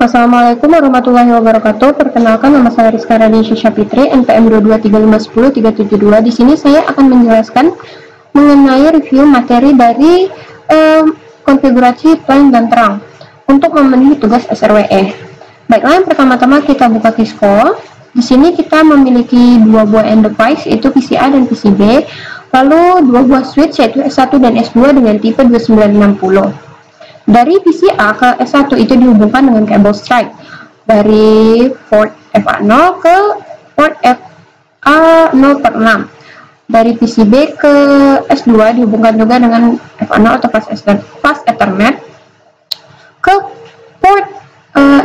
Assalamualaikum warahmatullahi wabarakatuh. Perkenalkan, nama saya Rizka Raditya Fitri, NPM 223510372. Di sini saya akan menjelaskan mengenai review materi dari konfigurasi plain dan terang untuk memenuhi tugas SRWE. Baiklah, yang pertama-tama kita buka Cisco. Di sini kita memiliki dua buah end device, yaitu PCA dan PCB, lalu dua buah switch yaitu S1 dan S2 dengan tipe 2960. Dari PCA ke S1 itu dihubungkan dengan kabel strike dari port FA0 ke port FA0/6. Dari PCB ke S2 dihubungkan juga dengan FA0 atau fast Ethernet ke port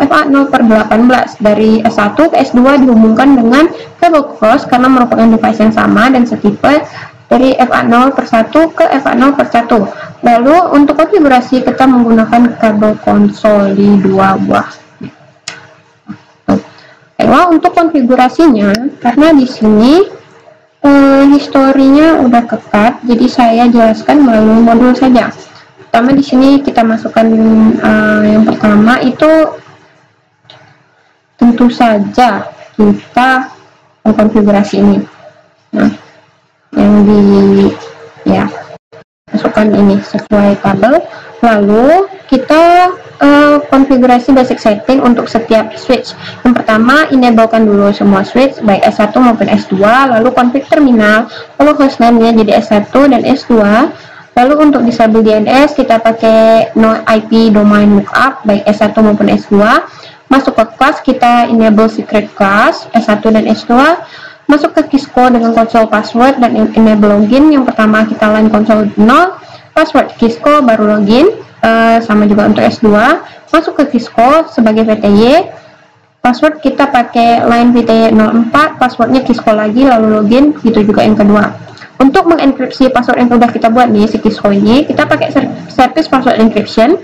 FA0/18. Dari S1 ke S2 dihubungkan dengan kabel cross karena merupakan device yang sama dan setipe dari FA0/1 ke FA0/1. Lalu untuk konfigurasi kita menggunakan kabel konsol di dua buah. Nah, untuk konfigurasinya, karena di sini historinya udah kekat, jadi saya jelaskan melalui modul saja. Pertama di sini kita masukkan yang pertama itu tentu saja kita mengkonfigurasi ini. Nah, yang masukkan ini sesuai kabel, lalu kita konfigurasi basic setting untuk setiap switch. Yang pertama, enablekan dulu semua switch baik S1 maupun S2, lalu config terminal, lalu hostname-nya jadi S1 dan S2. Lalu untuk disable DNS kita pakai no IP domain lookup baik S1 maupun S2. Masuk ke class kita enable secret class S1 dan S2. Masuk ke Cisco dengan konsol password dan enable login. Yang pertama kita line konsol 0, password Cisco baru login. Sama juga untuk S2. Masuk ke Cisco sebagai VTY, password kita pakai line VTY 04, passwordnya Cisco lagi lalu login. Gitu juga yang kedua. Untuk mengenkripsi password yang sudah kita buat nih si Cisco ini, kita pakai service password encryption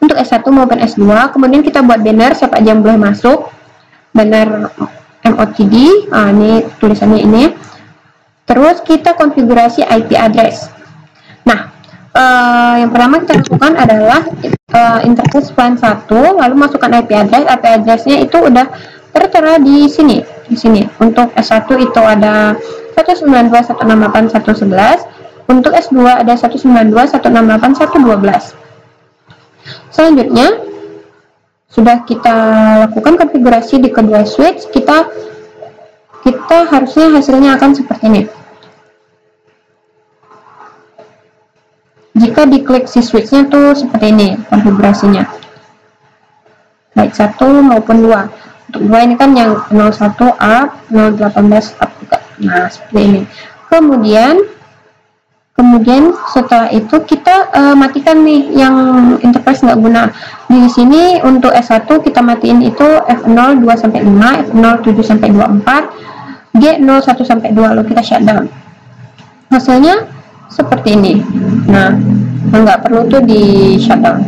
untuk S1 maupun S2. Kemudian kita buat banner siapa aja yang boleh masuk, banner MOTD, ini tulisannya ini. Terus kita konfigurasi IP address. Nah, yang pertama kita lakukan adalah interface plan 1, lalu masukkan IP address. IP addressnya itu udah tertera di sini. Untuk S1 itu ada 192.168.111, untuk S2 ada 192.168.112. Selanjutnya sudah kita lakukan konfigurasi di kedua switch, kita harusnya hasilnya akan seperti ini. Jika diklik si switchnya tuh seperti ini konfigurasinya, baik 1 maupun 2. Untuk 2 ini kan yang 01 up, 018 up juga. Nah, seperti ini. Kemudian setelah itu kita matikan nih yang interface nggak guna. Di sini untuk S1 kita matiin itu F0 2 sampai 5, F0 7 sampai 24, G0 1 sampai 2, lalu kita shutdown. Hasilnya seperti ini. Nah, nggak perlu tuh di shutdown.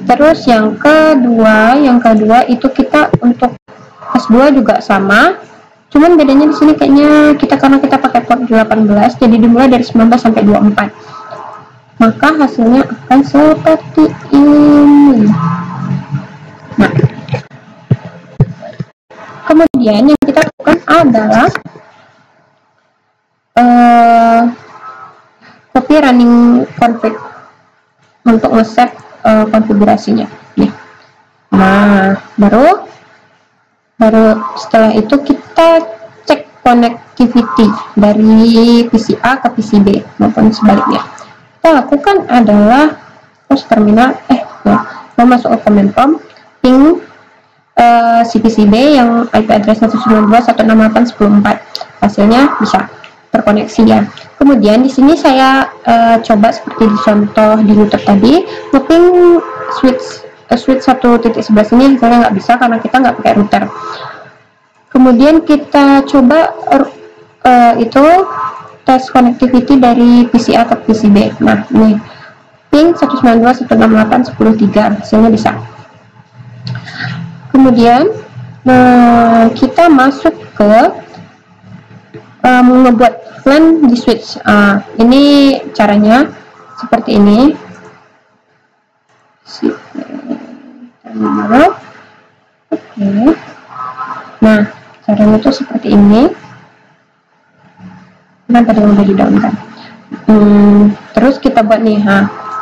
Terus yang kedua itu kita untuk S2 juga sama. Cuman bedanya di sini kayaknya karena kita pakai port 18, jadi dimulai dari 19 sampai 24. Maka hasilnya akan seperti ini. Nah, kemudian yang kita lakukan adalah copy running config untuk nge-set konfigurasinya. Nih. Nah, baru setelah itu kita cek connectivity dari PCA ke PCB maupun sebaliknya. Kita lakukan adalah host terminal masuk ke command prompt ping si PCB yang IP address 192.168.114. Hasilnya bisa terkoneksi ya. Kemudian di sini saya coba seperti di contoh di YouTube tadi, ngeping switch 1.11 ini hasilnya nggak bisa karena kita nggak pakai router. Kemudian kita coba itu tes connectivity dari PCA ke PCB. Nah, ini ping 192.168.113 hasilnya bisa. Kemudian kita masuk ke membuat LAN di switch. Ini caranya seperti ini. Oke. Nah, caranya itu seperti ini. Kan tadi udah didaunkan. Terus kita buat nih,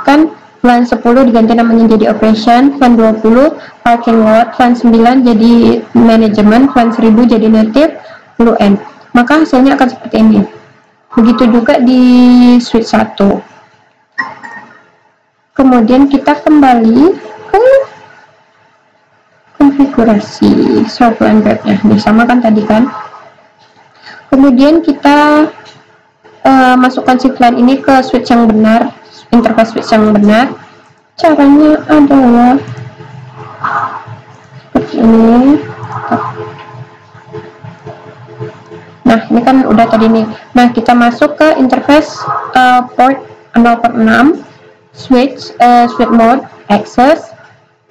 kan line 10 diganti namanya jadi operation, line 20 parking lot, line 9 jadi management, line 1000 jadi native, lalu end. Maka hasilnya akan seperti ini. Begitu juga di switch 1. Kemudian kita kembali ke konfigurasi soft line webnya. Ini sama kan tadi kan. Kemudian kita masukkan shift line ini ke switch yang benar, interface switch yang benar. Caranya adalah seperti ini. Nah, ini kan udah tadi nih. Nah, kita masuk ke interface port 0/6 switch mode access.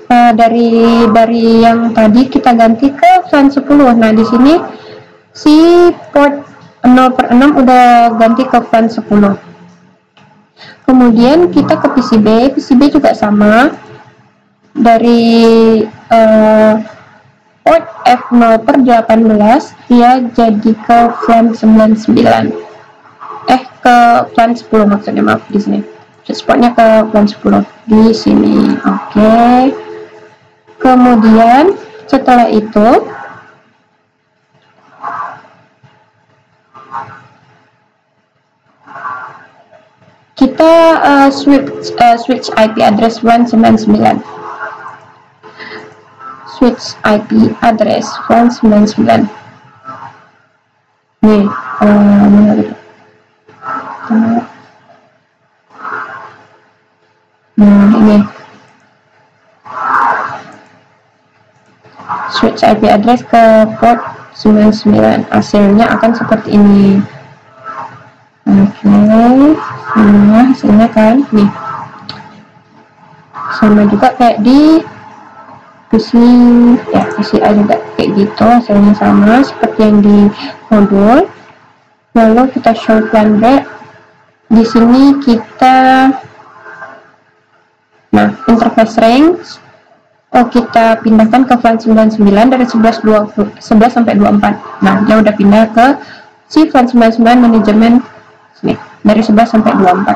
Dari yang tadi kita ganti ke line 10. Nah, di sini si port 0/6 udah ganti ke line 10. Kemudian kita ke PCB juga sama. Dari port F0/18 dia jadi ke line 99. Ke line 10 maksudnya, maaf di sini. Portnya ke line 10 di sini. Oke. Kemudian setelah itu kita switch IP address 199. Switch IP address 199. Nih, mana gitu. Nah, ini switch IP address ke port 99. Hasilnya akan seperti ini. Oke. Nah, hasilnya kan nih sama juga kayak di PCA juga kayak gitu, hasilnya sama seperti yang di modul. Lalu kita show plan break. Di sini kita interface range kita pindahkan ke file 99 dari 11 sampai 24. Nah, dia udah pindah ke si file 99 manajemen sini dari 11 sampai 24.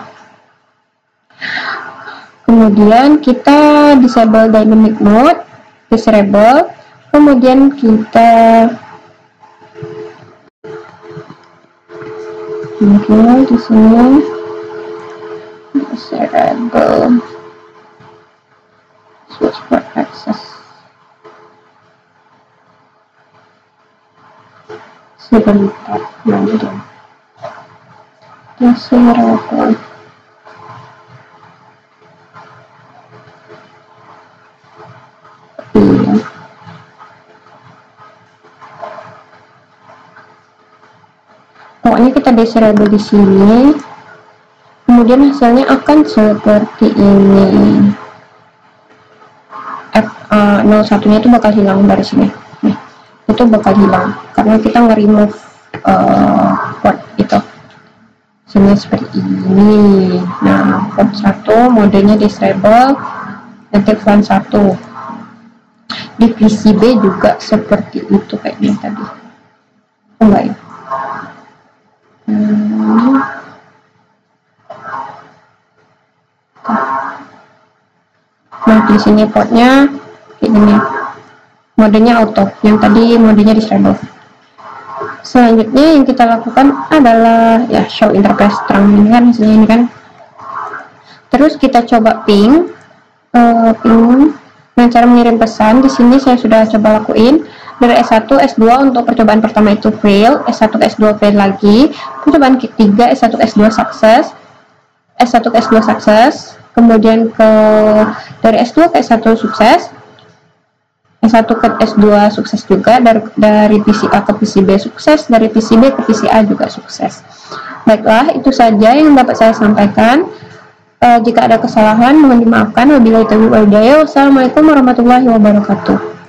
Kemudian kita disable dynamic mode, disable. Kemudian kita di sini disable switch port access. Sebentar, disable. Pokoknya kita disable di sini. Kemudian hasilnya akan seperti ini. F01 nya itu bakal hilang dari sini. Nih, itu bakal hilang karena kita nge-remove port itu. Sini seperti ini. Nah, port 1 modenya disable, nanti file 1. Di PCB juga seperti itu kayaknya tadi. Enggak ya? Nah, di sini portnya kayak gini, modenya auto, yang tadi modenya disable. Selanjutnya yang kita lakukan adalah ya show interface terang ini kan hasilnya ini kan. Terus kita coba ping. Nah, cara mengirim pesan di sini saya sudah coba lakuin. Dari S1 S2 untuk percobaan pertama itu fail, S1 ke S2 fail lagi, percobaan ketiga S1 ke S2 sukses, S1 ke S2 sukses, kemudian dari S2 ke S1 sukses, S1 ke S2 sukses juga, dari PCA ke PCB sukses, dari PCB ke PCA juga sukses. Baiklah, itu saja yang dapat saya sampaikan. Jika ada kesalahan mohon dimaafkan. Wabillahi taufiq wal hidayah. Wassalamualaikum warahmatullahi wabarakatuh.